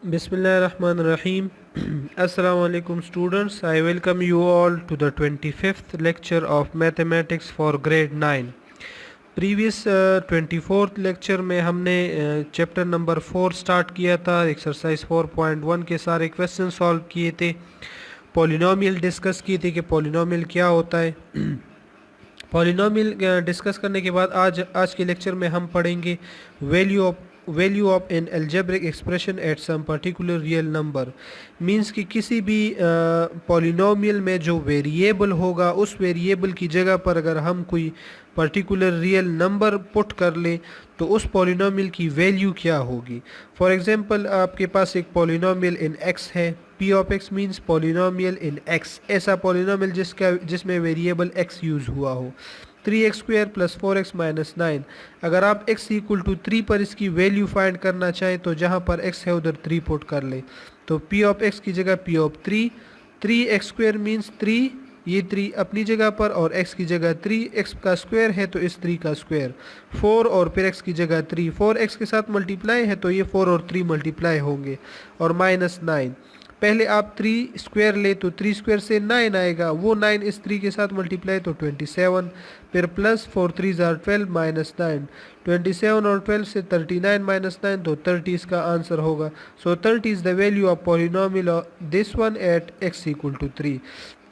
Bismillahirrahmanirrahim. Assalamu alaikum students. I welcome you all to the 25th lecture of Mathematics for grade 9. Previous 24th lecture में हमने chapter number 4 start किया था। Exercise 4.1 के सारे question solve किए थे। Polynomial discuss किए थे कि पॉलिनोमियल क्या होता है। पॉलिनोमियल डिस्कस करने के बाद आज के लेक्चर में हम पढ़ेंगे value of an algebraic expression at some particular real number. Means कि किसी भी पॉलिनोमियल में जो वेरिएबल होगा उस वेरिएबल की जगह पर अगर हम कोई पर्टिकुलर रियल नंबर पुट कर लें तो उस पॉलिनोमियल की वैल्यू क्या होगी। फॉर एग्जांपल आपके पास एक पॉलिनोमियल इन एक्स है। P of x means polynomial in x, ऐसा पॉलिनोमियल जिसमें वेरिएबल एक्स यूज़ हुआ हो। 3x² plus 4x minus 9। अगर आप x इक्वल टू 3 पर इसकी वैल्यू फाइंड करना चाहें तो जहाँ पर x है उधर 3 पुट कर लें। तो p ऑफ x की जगह p ऑफ 3x² मीन्स 3, ये 3 अपनी जगह पर और x की जगह 3, x का स्क्वायर है तो इस 3 का स्क्वायर। 4 और फिर x की जगह 3, 4x के साथ मल्टीप्लाई है तो ये 4 और 3 मल्टीप्लाई होंगे। और माइनस 9, पहले आप 3 स्क्वायर ले तो 3 स्क्वायर से 9 आएगा, वो 9 इस 3 के साथ मल्टीप्लाई तो 27, फिर प्लस 4 3 जार 12 माइनस 9, 27 और 12 से 39 माइनस 9 तो 30 इसका आंसर होगा। So 30 is the value of polynomial this one at x equal to 3।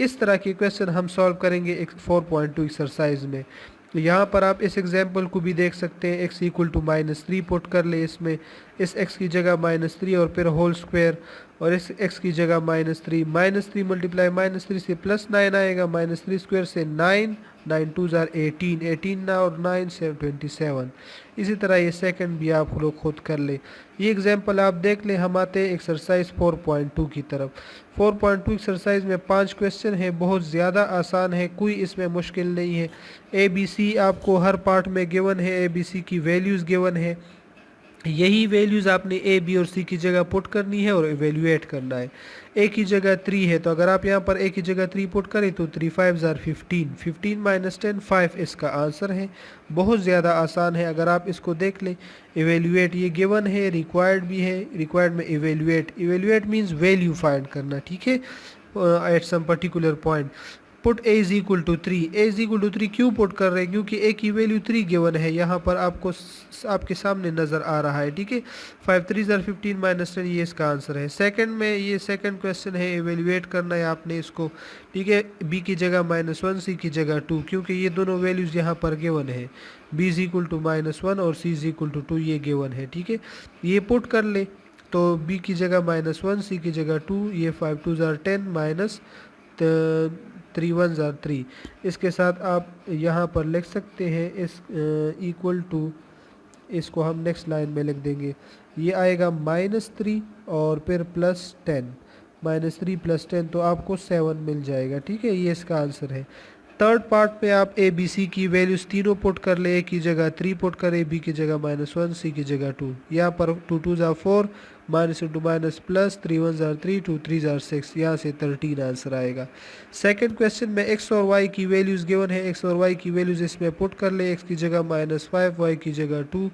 इस तरह के क्वेश्चन हम सॉल्व करेंगे 4.2 एक्सरसाइज में। तो यहाँ पर आप इस एग्जाम्पल को भी देख सकते हैं। x इक्वल टू -3 पुट कर ले इसमें, इस x की जगह -3 और फिर होल स्क्वायर, और इस x की जगह -3 मल्टीप्लाई -3 से प्लस 9 आएगा, -3 स्क्वायर से 9, 9 2 जार 18, 18 ना और 9 से 27। इसी तरह ये सेकंड भी आप लोग खुद कर ले। ये एग्जाम्पल आप देख लें। हम आते हैं एक्सरसाइज 4.2 की तरफ। 4.2 एक्सरसाइज में 5 क्वेश्चन है, बहुत ज़्यादा आसान है, कोई इसमें मुश्किल नहीं है। ABC आपको हर पार्ट में गिवन है, ABC की वैल्यूज़ गिवन है। यही वैल्यूज़ आपने A, B और C की जगह पुट करनी है और एवेल्यूएट करना है। A की जगह 3 है तो अगर आप यहाँ पर A की जगह 3 पुट करें तो 3 5 जार 15, 15 माइनस 10 5 इसका आंसर है। बहुत ज़्यादा आसान है, अगर आप इसको देख लें। एवेल्यूएट ये गिवन है, रिक्वायर्ड भी है, रिक्वायर्ड में एवेल्यूएट मीन्स वैल्यू फाइंड करना, ठीक है, at some particular point. Put a is equal to 3, a is equal to 3 क्यों पुट कर रहे हैं, क्योंकि a की वैल्यू 3 गिवन है, यहाँ पर आपको आपके सामने नज़र आ रहा है, ठीक है। 5 3 जार 15 माइनस 10 ये इसका आंसर है। सेकंड में ये सेकंड क्वेश्चन है, एवेल्यूएट करना है आपने इसको, ठीक है। b की जगह -1, c की जगह 2, क्योंकि ये दोनों वैल्यूज़ यहाँ पर गिवन है। b इज इक्वल टू -1 और c इज इक्वल टू 2 ये गिवन है, ठीक है। ये पुट कर ले तो b की जगह -1, c की जगह 2, ये 5 2 जार 10 माइनस 3 1 जार 3। इसके साथ आप यहाँ पर लिख सकते हैं इस इक्वल टू, इसको हम नेक्स्ट लाइन में लिख देंगे। ये आएगा -3 और फिर +10, -3 + 10 तो आपको 7 मिल जाएगा, ठीक है। ये इसका आंसर है। थर्ड पार्ट पे आप ए बी सी की वैल्यूज़ तीनों पुट कर ले। ए की जगह 3 पुट करें, बी की जगह -1, सी की जगह 2। यहाँ पर 2 2 jar 4, minus into minus plus, 3 1 jar 3, 2 3 jar 6, यहाँ से 13 आंसर आएगा। सेकंड क्वेश्चन में एक्स और वाई की वैल्यूज़ गिवन है, एक्स और वाई की वैल्यूज़ इसमें पुट कर ले। एक्स की जगह -5, वाई की जगह 2,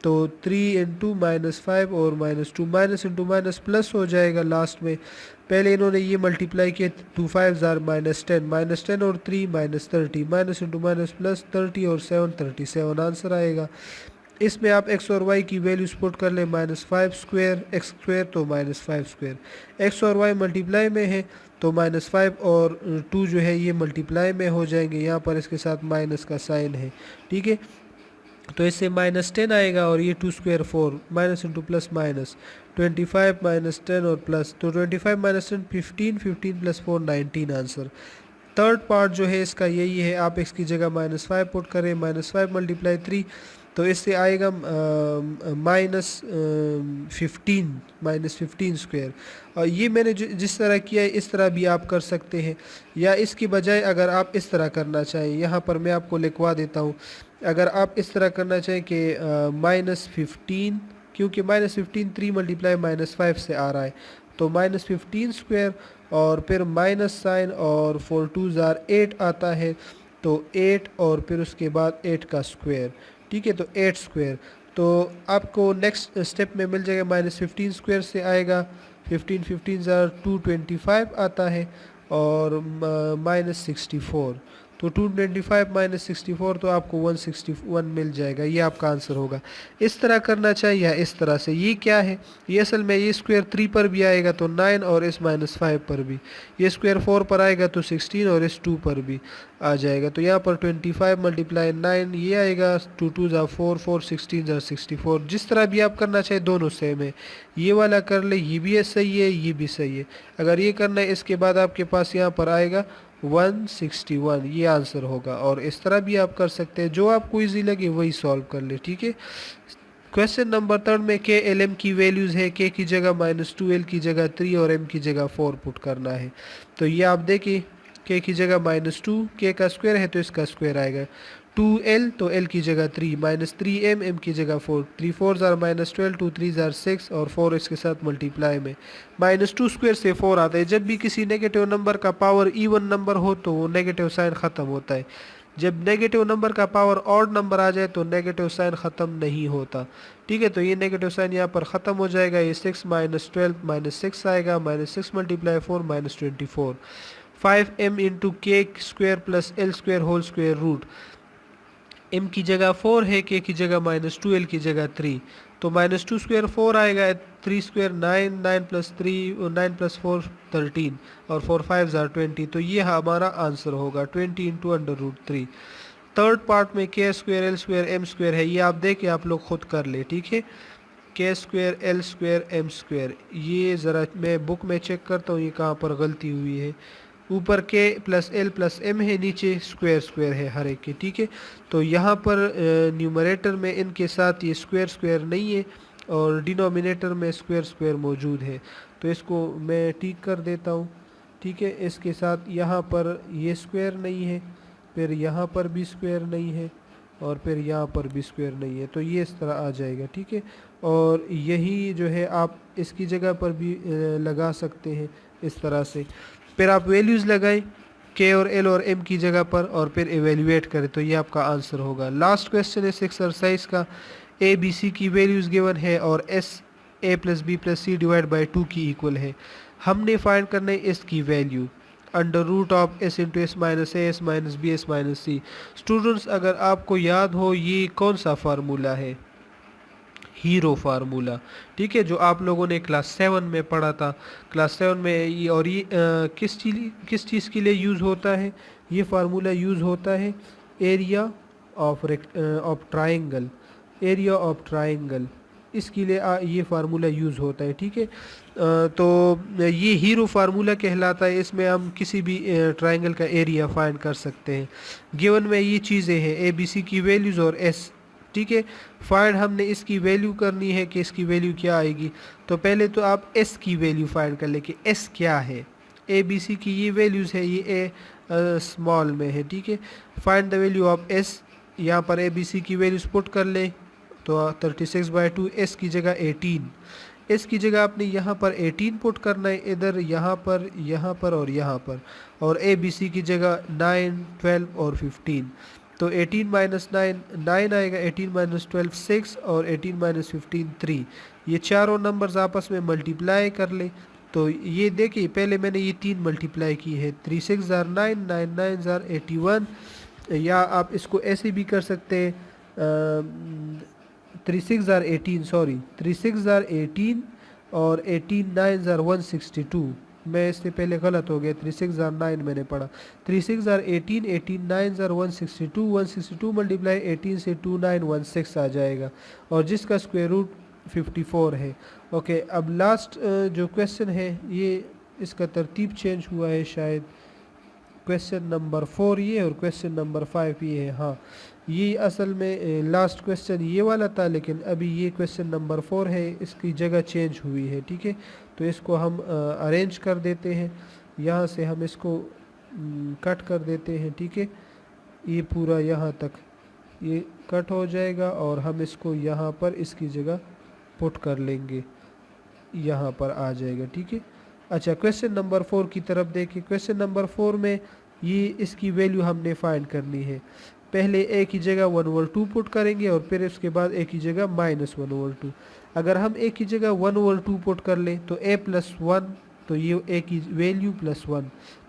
तो 3 इंटू -5 और -2, माइनस इंटू माइनस प्लस हो जाएगा लास्ट में। पहले इन्होंने ये मल्टीप्लाई किए, 2 5 जार -10 और 3 -30, माइनस इंटू माइनस प्लस 30 और 7 37 आंसर आएगा। इसमें आप एक्स और वाई की वैल्यूज पुट कर लें, -5 स्क्वायर एक्स स्क्वायर तो -5 स्क्वायर। एक्स और वाई मल्टीप्लाई में है तो -5 और 2 जो है ये मल्टीप्लाई में हो जाएंगे, यहाँ पर इसके साथ माइनस का साइन है, ठीक है। तो इससे -10 आएगा और ये 2 square 4, minus into plus minus 25 -10 और प्लस, तो 25 - 10 15, 15 + 4 19 आंसर। थर्ड पार्ट जो है इसका यही है, आप एक्स की जगह -5 पुट करें, -5 × 3 तो इससे आएगा -15 स्क्वायर। और ये मैंने जिस तरह किया है इस तरह भी आप कर सकते हैं, या इसकी बजाय अगर आप इस तरह करना चाहें, यहाँ पर मैं आपको लिखवा देता हूँ। अगर आप इस तरह करना चाहें कि -15, क्योंकि -15 3 मल्टीप्लाई -5 से आ रहा है, तो -15 स्क्वायर और फिर माइनस साइन और 4 2 जार 8 आता है, तो 8 और फिर उसके बाद 8 का स्क्वायर, ठीक है, तो 8 स्क्वायर। तो आपको नेक्स्ट स्टेप में मिल जाएगा -15 स्क्वायर से आएगा 15 15 225 आता है और -64, तो 225 -64 तो आपको 161 मिल जाएगा। ये आपका आंसर होगा। इस तरह करना चाहिए या इस तरह से। ये क्या है, ये असल में ये स्क्वायर 3 पर भी आएगा तो 9 और इस -5 पर भी, ये स्क्वायर 4 पर आएगा तो 16 और इस 2 पर भी आ जाएगा। तो यहाँ पर 25 × 9 ये आएगा, 2 2 4 4 16 64। जिस तरह भी आप करना चाहिए दोनों सेम है। ये वाला कर ले, ये भी सही है, ये भी सही है। अगर ये करना है इसके बाद आपके पास यहाँ पर आएगा 161, ये आंसर होगा। और इस तरह भी आप कर सकते हैं, जो आपको इजी लगे वही सॉल्व कर ले, ठीक है। क्वेश्चन नंबर 3 में के एल एम की वैल्यूज़ है, के की जगह -2, एल की जगह 3 और एम की जगह 4 पुट करना है। तो ये आप देखिए, के की जगह -2, के का स्क्वायर है तो इसका स्क्वायर आएगा 2l, तो l की जगह 3, -3m, m की जगह 4, 3 4 -12, 2 3 6 और 4 इसके साथ मल्टीप्लाई में -2 स्क्वायर से 4 आता है। जब भी किसी नेगेटिव नंबर का पावर इवन नंबर हो तो वो नेगेटिव साइन ख़त्म होता है। जब नेगेटिव नंबर का पावर ऑड नंबर आ जाए तो नेगेटिव साइन ख़त्म नहीं होता, ठीक है। तो ये नेगेटिव साइन यहाँ पर ख़त्म हो जाएगा। ये 6 -12 -6 आएगा, -6 × 4 -24, 5m × K square plus L square whole square root. m की जगह 4 है, k की जगह -2, l की जगह 3, तो -2 स्क्वायर 4 आएगा, 3 स्क्वायर 9, 9 + 3 9 + 4 13 और 4 5 20। तो ये हमारा आंसर होगा 20 × √3। थर्ड पार्ट में K square L square M square है, ये आप देखें, आप लोग खुद कर ले, ठीक है। K square L square M square, ये ज़रा मैं बुक में चेक करता हूँ ये कहाँ पर गलती हुई है। ऊपर के प्लस एल प्लस एम है, नीचे स्क्वायर स्क्वायर है हर एक के, ठीक है। तो यहाँ पर न्यूमरेटर में इनके साथ ये स्क्वायर स्क्वायर नहीं है और डिनोमिनेटर में स्क्वायर स्क्वायर मौजूद है, तो इसको मैं ठीक कर देता हूँ, ठीक है। इसके साथ यहाँ पर ये स्क्वायर नहीं है, फिर यहाँ पर भी स्क्वायर नहीं है और फिर यहाँ पर भी स्क्वायर नहीं है, तो ये इस तरह आ जाएगा, ठीक है। और यही जो है आप इसकी जगह पर भी लगा सकते हैं इस तरह से। फिर आप वैल्यूज़ लगाएं के और एल और एम की जगह पर और फिर एवेल्यूएट करें, तो ये आपका आंसर होगा। लास्ट क्वेश्चन है इस एक्सरसाइज का। ए बी सी की वैल्यूज़ गिवन है और एस a + b + c / 2 की इक्वल है। हमने फाइंड करना है इसकी value √(s × s - a s - b s - c। Students, अगर आपको याद हो ये कौन सा फार्मूला है, हीरो फार्मूला, ठीक है, जो आप लोगों ने क्लास 7 में पढ़ा था। क्लास 7 में ये, और ये किस चीज़ के लिए यूज़ होता है, ये फार्मूला यूज़ होता है area of triangle, area of triangle, इसके लिए ये फार्मूला यूज़ होता है, ठीक है। तो ये हीरो फार्मूला कहलाता है। इसमें हम किसी भी ट्राइंगल का एरिया फाइंड कर सकते हैं। गिवन में ये चीज़ें हैं, ए बी सी की वैल्यूज़ और एस, ठीक है। फाइंड हमने इसकी वैल्यू करनी है कि इसकी वैल्यू क्या आएगी। तो पहले तो आप एस की वैल्यू फाइंड कर लें कि एस क्या है। ए बी सी की ये वैल्यूज़ है, ये ए स्मॉल में है, ठीक है। Find the value of S, यहाँ पर ए बी सी की वैल्यूज़ पुट कर लें, तो 36/2, एस की जगह 18, एस की जगह आपने यहाँ पर 18 पुट करना है, इधर यहाँ पर और यहाँ पर, और ए बी सी की जगह 9 12 और 15। तो 18 - 9 9 आएगा, 18 - 12 6 और 18 - 15 3। ये चारों नंबर्स आपस में मल्टीप्लाई कर ले। तो ये देखिए, पहले मैंने ये 3 मल्टीप्लाई की है, 3 6 9 9 9 81, या आप इसको ऐसे भी कर सकते हैं 3 6 18, सॉरी 3 6 18 और 18 9 162। मैं इससे पहले गलत हो गया, 3 6 9 मैंने पढ़ा, 3 6 18 18 9 162, 162 मल्टीप्लाई 18 से 2916 आ जाएगा, और जिसका स्क्वायर रूट 54 है। ओके, अब लास्ट जो क्वेश्चन है, ये इसका तरतीब चेंज हुआ है शायद। क्वेश्चन नंबर 4 ये और क्वेश्चन नंबर 5 ये है। हाँ, ये असल में लास्ट क्वेश्चन ये वाला था, लेकिन अभी ये क्वेश्चन नंबर 4 है, इसकी जगह चेंज हुई है, ठीक है। तो इसको हम अरेंज कर देते हैं, यहाँ से हम इसको कट कर देते हैं, ठीक है। ये पूरा यहाँ तक ये कट हो जाएगा और हम इसको यहाँ पर इसकी जगह पुट कर लेंगे, यहाँ पर आ जाएगा, ठीक है। अच्छा, क्वेश्चन नंबर 4 की तरफ देखिए। क्वेश्चन नंबर 4 में ये इसकी वैल्यू हमने फाइंड करनी है। पहले a की जगह 1/2 पुट करेंगे और फिर उसके बाद a की जगह -1/2। अगर हम a की जगह 1/2 पुट कर लें तो a + 1, तो ये a की वैल्यू +1,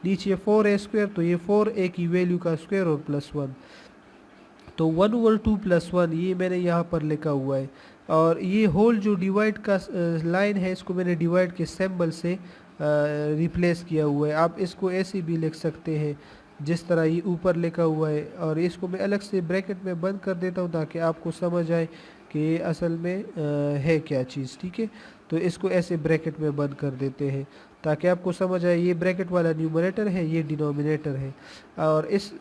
नीचे 4a² तो ये 4a की वैल्यू का स्क्वायर और +1, तो 1/2 + 1 ये मैंने यहाँ पर लिखा हुआ है। और ये होल जो डिवाइड का लाइन है, इसको मैंने डिवाइड के सिंबल से रिप्लेस किया हुआ है। आप इसको ऐसे भी लिख सकते हैं जिस तरह ये ऊपर लिखा हुआ है, और इसको मैं अलग से ब्रैकेट में बंद कर देता हूँ ताकि आपको समझ आए कि ये असल में है क्या चीज़। ठीक है, तो इसको ऐसे ब्रैकेट में बंद कर देते हैं ताकि आपको समझ आए ये ब्रैकेट वाला न्यूमरेटर है, ये डिनोमिनेटर है। और इस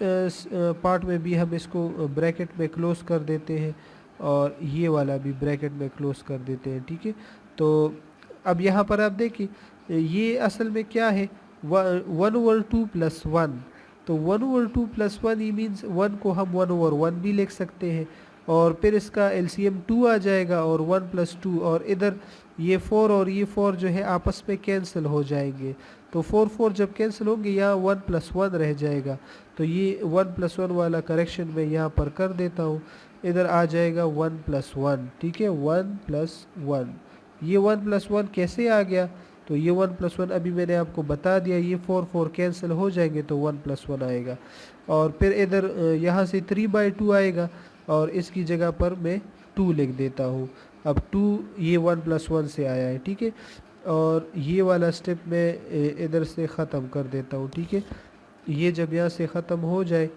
पार्ट में भी हम इसको ब्रैकेट में क्लोज कर देते हैं और ये वाला भी ब्रैकेट में क्लोज कर देते हैं। ठीक है, तो अब यहाँ पर आप देखिए ये असल में क्या है, 1/2 + 1, तो 1/2 + 1 ये मीन्स 1 को हम 1/1 भी लिख सकते हैं, और फिर इसका एलसीएम 2 आ जाएगा और 1 + 2, और इधर ये 4 और ये 4 जो है आपस में कैंसिल हो जाएंगे, तो 4 जब कैंसिल होंगे यहाँ 1 + 1 रह जाएगा। तो ये 1 + 1 वाला करेक्शन मैं यहाँ पर कर देता हूँ, इधर आ जाएगा 1 + 1। ठीक है, 1 + 1, ये 1 + 1 कैसे आ गया, तो ये 1 + 1 अभी मैंने आपको बता दिया, ये 4 कैंसिल हो जाएंगे तो 1 + 1 आएगा। और फिर इधर यहाँ से 3/2 आएगा और इसकी जगह पर मैं 2 लिख देता हूँ। अब 2 ये 1 + 1 से आया है। ठीक है, और ये वाला स्टेप मैं इधर से ख़त्म कर देता हूँ। ठीक है, ये जब यहाँ से ख़त्म हो जाए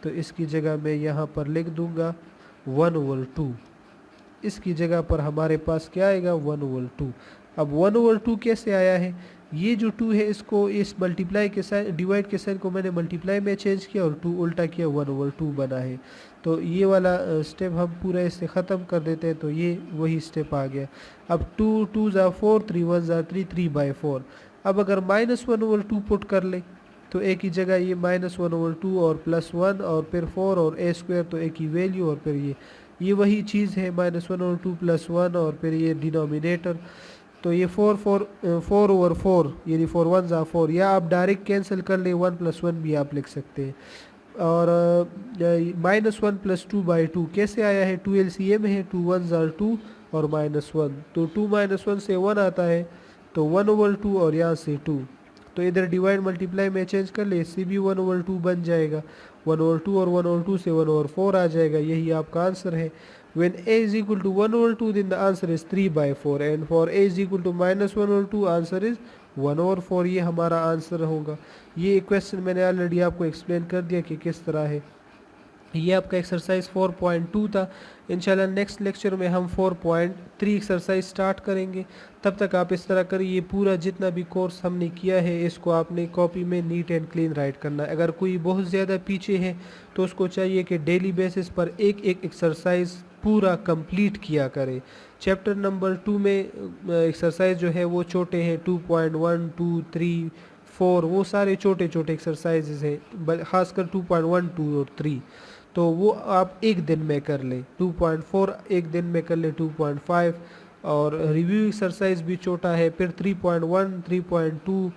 तो इसकी जगह मैं यहाँ पर लिख दूँगा 1/2, इसकी जगह पर हमारे पास क्या आएगा 1/2। अब 1/2 कैसे आया है, ये जो 2 है इसको इस मल्टीप्लाई के साइन, डिवाइड के साइन को मैंने मल्टीप्लाई में चेंज किया और 2 उल्टा किया, 1/2 बना है। तो ये वाला स्टेप हम पूरा इससे ख़त्म कर देते हैं, तो ये वही स्टेप आ गया। अब 2 2 ज़ा 4, 3 1 ज़ा 3, 3/4। अब अगर -1/2 पुट कर ले तो a की जगह ये -1/2 और +1 और फिर 4 और a², तो a की वैल्यू और फिर ये वही चीज़ है -1/2 + 1 और फिर ये डिनोमिनेटर, तो ये 4/4 यानी 4 1 ज़ा 4, या आप डायरेक्ट कैंसिल कर ले, 1 + 1 भी आप लिख सकते हैं। और -1 + 2/2 कैसे आया है, 2 एलसीएम है, 2 1 ज़ा 2 और -1, तो 2 -1 से 1 आता है, तो 1/2 और यहाँ से 2, तो इधर डिवाइड मल्टीप्लाई में चेंज कर ले, इससे भी 1/2 बन जाएगा, 1/2 और 1/2 से 1/4 आ जाएगा, यही आपका आंसर है। When a is equal to 1/2 then the answer is 3/4, and for a is equal to -1/2 answer is 1/4, ये हमारा आंसर होगा। ये क्वेश्चन मैंने ऑलरेडी आपको एक्सप्लेन कर दिया कि किस तरह है। ये आपका एक्सरसाइज 4.2 था। इंशाल्लाह नेक्स्ट लेक्चर में हम 4.3 एक्सरसाइज स्टार्ट करेंगे। तब तक आप इस तरह करिए, ये पूरा जितना भी कोर्स हमने किया है इसको आपने कॉपी में नीट एंड क्लीन राइट करना है। अगर कोई बहुत ज़्यादा पीछे है तो उसको चाहिए कि डेली बेसिस पर एक एक एक्सरसाइज पूरा कंप्लीट किया करे। चैप्टर नंबर 2 में एक्सरसाइज जो है वो छोटे हैं, 2.1 2 3 4 वो सारे छोटे छोटे एक्सरसाइजेज हैं, खासकर 2.1 2 और 3, तो वो आप एक दिन में कर लें। 2.4 एक दिन में कर लें, 2.5, और रिव्यू एक्सरसाइज भी छोटा है। फिर 3.1 3.2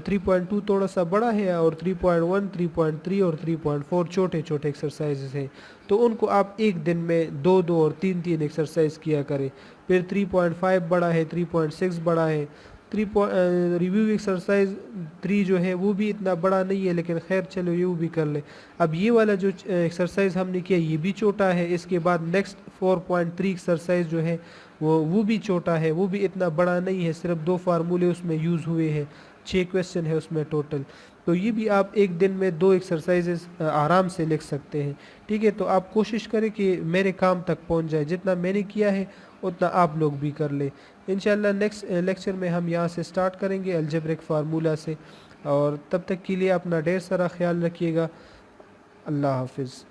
3.2 थोड़ा सा बड़ा है, और 3.1 3.3 और 3.4 छोटे छोटे एक्सरसाइजेस हैं, तो उनको आप एक दिन में 2 और 3 एक्सरसाइज किया करें। फिर 3.5 बड़ा है, 3.6 बड़ा है। रिव्यू एक्सरसाइज 3 जो है वो भी इतना बड़ा नहीं है, लेकिन खैर चलो ये भी कर ले। अब ये वाला जो एक्सरसाइज हमने किया ये भी छोटा है। इसके बाद नेक्स्ट 4.3 एक्सरसाइज जो है वो भी छोटा है, वो भी इतना बड़ा नहीं है, सिर्फ 2 फार्मूले उसमें यूज़ हुए हैं, 6 क्वेश्चन है उसमें टोटल। तो ये भी आप एक दिन में 2 एक्सरसाइजेस आराम से लिख सकते हैं। ठीक है, तो आप कोशिश करें कि मेरे काम तक पहुंच जाए, जितना मैंने किया है उतना आप लोग भी कर ले। इंशाल्लाह नेक्स्ट लेक्चर में हम यहाँ से स्टार्ट करेंगे अलजेब्रिक फार्मूला से, और तब तक के लिए अपना ढेर सारा ख्याल रखिएगा। अल्लाह हाफिज़।